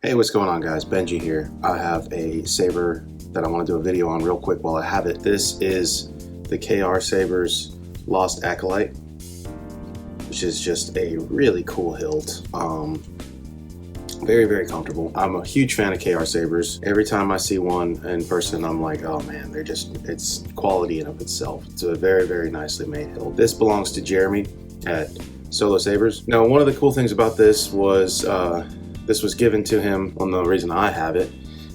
Hey, what's going on, guys? Benji here. I have a saber that I want to do a video on real quick while I have it. This is the KR Sabers Lost Acolyte, which is just a really cool hilt. Very, very comfortable. I'm a huge fan of KR Sabers. Every time I see one in person, I'm like, oh man, it's quality in of itself. It's a very, very nicely made hilt. This belongs to Jeremy at Solo Sabers. Now, one of the cool things about this was this was given to him. Well, the reason I have it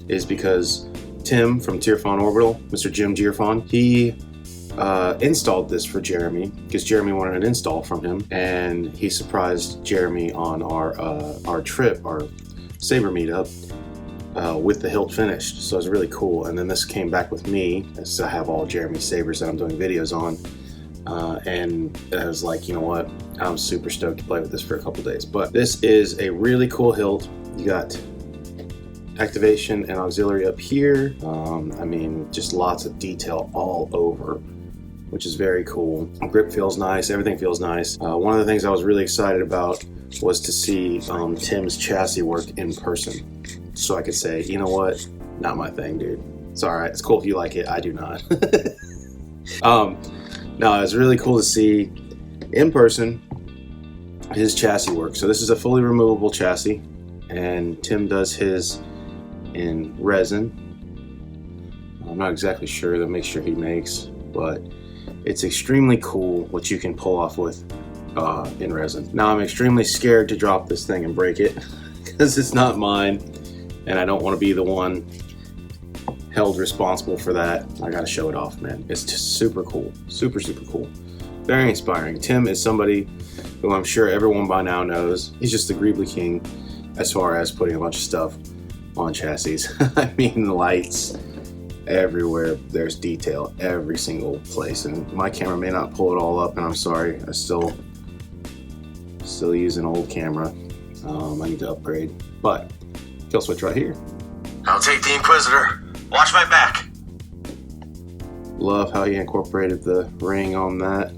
is because Tim from Tierfon Orbital, Mr. Jim Tierfon, he installed this for Jeremy because Jeremy wanted an install from him, and he surprised Jeremy on our trip, our saber meetup, with the hilt finished. So it was really cool. And then this came back with me, as I have all Jeremy's sabers that I'm doing videos on. And I was like, you know what? I'm super stoked to play with this for a couple days. But this is a really cool hilt. You got activation and auxiliary up here. I mean, just lots of detail all over, which is very cool. Grip feels nice. Everything feels nice. One of the things I was really excited about was to see Tim's chassis work in person. So I could say, you know what? Not my thing, dude. It's all right. It's cool if you like it. I do not. No, it's really cool to see in person his chassis work. So this is a fully removable chassis, and Tim does his in resin. I'm not exactly sure the mixture he makes, but it's extremely cool what you can pull off with in resin. Now I'm extremely scared to drop this thing and break it because it's not mine, and I don't want to be the one held responsible for that. I gotta show it off, man. It's just super cool. Super, super cool. Very inspiring. Tim is somebody who I'm sure everyone by now knows. He's just the Greebly King as far as putting a bunch of stuff on chassis. I mean, lights everywhere. There's detail every single place. And my camera may not pull it all up, and I'm sorry. I still use an old camera. I need to upgrade. But kill switch right here. I'll take the Inquisitor. Watch my back. Love how you incorporated the ring on that.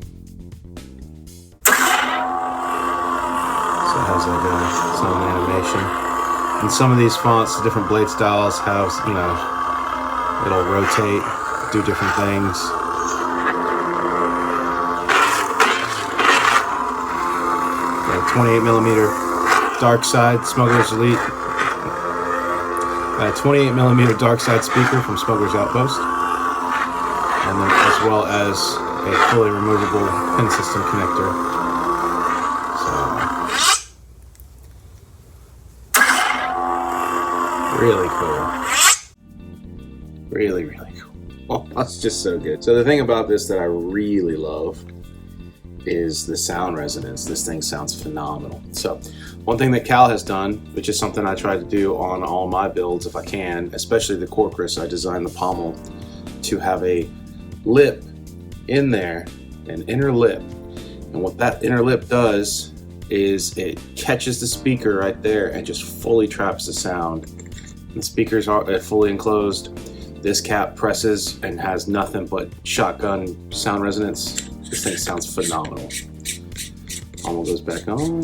So it has like some animation. And some of these fonts, the different blade styles have, you know, it'll rotate, do different things. Yeah, 28mm dark side Smuggler's Elite. A 28mm dark side speaker from Smuggler's Outpost, and then as well as a fully removable pin system connector. So really cool. Really, really cool. Oh, that's just so good. So the thing about this that I really love is the sound resonance. This thing sounds phenomenal. So one thing that Cal has done, which is something I try to do on all my builds if I can, especially the Corcris, I designed the pommel to have a lip in there, an inner lip. And what that inner lip does is it catches the speaker right there and just fully traps the sound. The speakers are fully enclosed. This cap presses and has nothing but shotgun sound resonance. This thing sounds phenomenal. Pommel goes back on.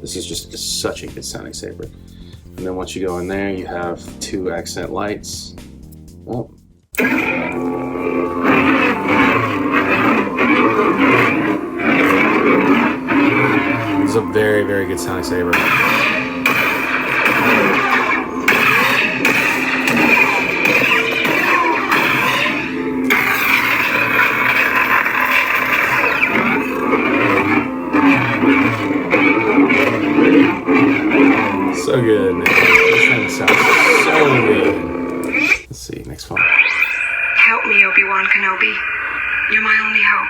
This is just such a good sounding saber. And then once you go in there, you have 2 accent lights. Oh. This is a very, very good sounding saber. So good, man. This thing sounds so good. Let's see, next one. Help me, Obi-Wan Kenobi. You're my only hope.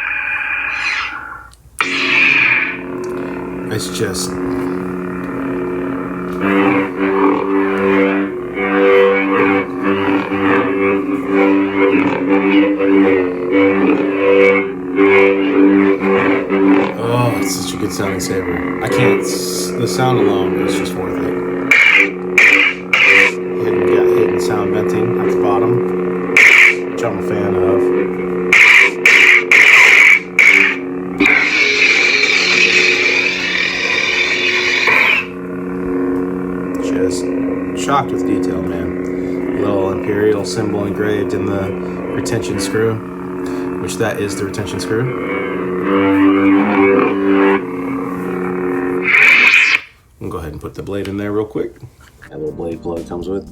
It's just... Oh, it's such a good sounding saber. I can't... The sound alone is just worth it. Hidden sound venting at the bottom, which I'm a fan of. Just shocked with detail, man. Little Imperial symbol engraved in the retention screw, which that is the retention screw. I'll go ahead and put the blade in there real quick. That little blade plug comes with.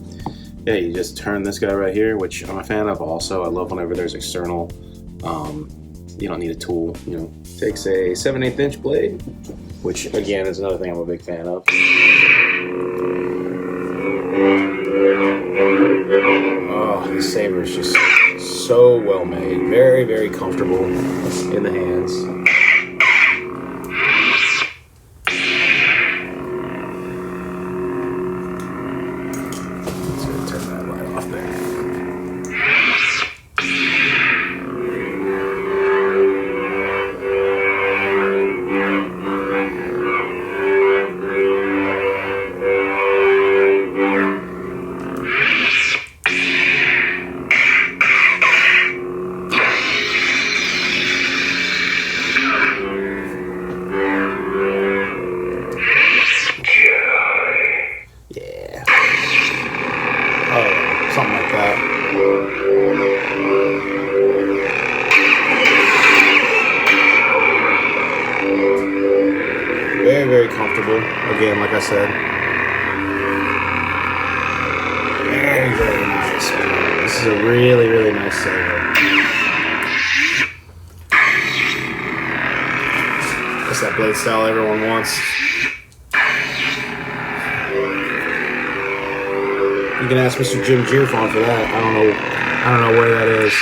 Yeah, you just turn this guy right here, which I'm a fan of also. I love whenever there's external, you don't need a tool, you know. Takes a 7/8 inch blade, which again is another thing I'm a big fan of. Oh, this saber is just so well made. Very, very comfortable in the hands. Let's go turn that light off there. Something like that. Very, very comfortable. Again, like I said. Very, very nice. This is a really, really nice saber. That's that blade style everyone wants. You can ask Mr. Jim Girophon for that. I don't know where that is.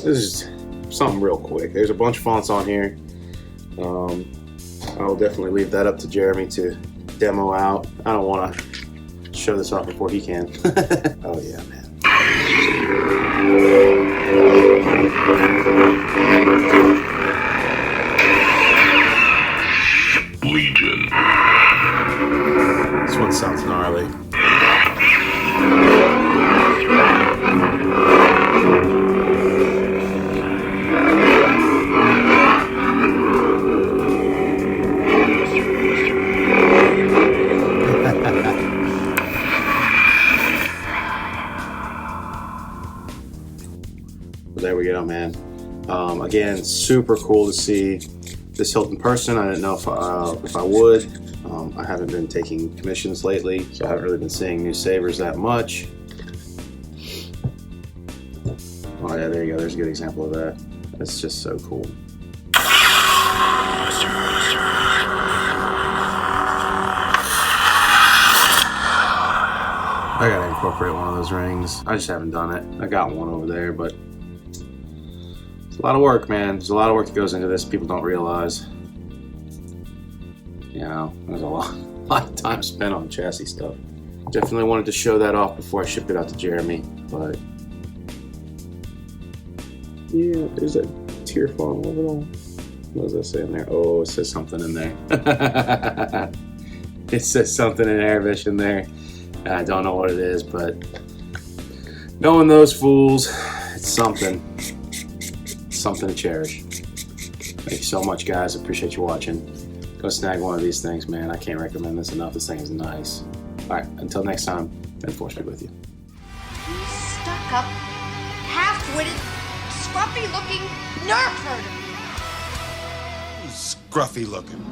This is something real quick. There's a bunch of fonts on here. I'll definitely leave that up to Jeremy to demo out. I don't want to show this off before he can. Oh yeah, man. Legion. This one sounds gnarly. There we go, man. Again, super cool to see this hilt in person. I didn't know if I would. I haven't been taking commissions lately, so I haven't really been seeing new sabers that much. Oh yeah, there you go. There's a good example of that. That's just so cool. I gotta incorporate one of those rings. I just haven't done it. I got one over there, but it's a lot of work, man. There's a lot of work that goes into this. People don't realize. You know, there's a lot of time spent on chassis stuff. Definitely wanted to show that off before I ship it out to Jeremy, but yeah, there's a tier font of it all. What does that say in there? Oh, it says something in there. It says something in Airvish in there. I don't know what it is, but knowing those fools, it's something. Something to cherish. Thank you so much, guys. I appreciate you watching. Go snag one of these things, man. I can't recommend this enough. This thing is nice. All right, until next time, may the force be with you. You stuck-up, half-witted, scruffy-looking nerf herder. Scruffy looking.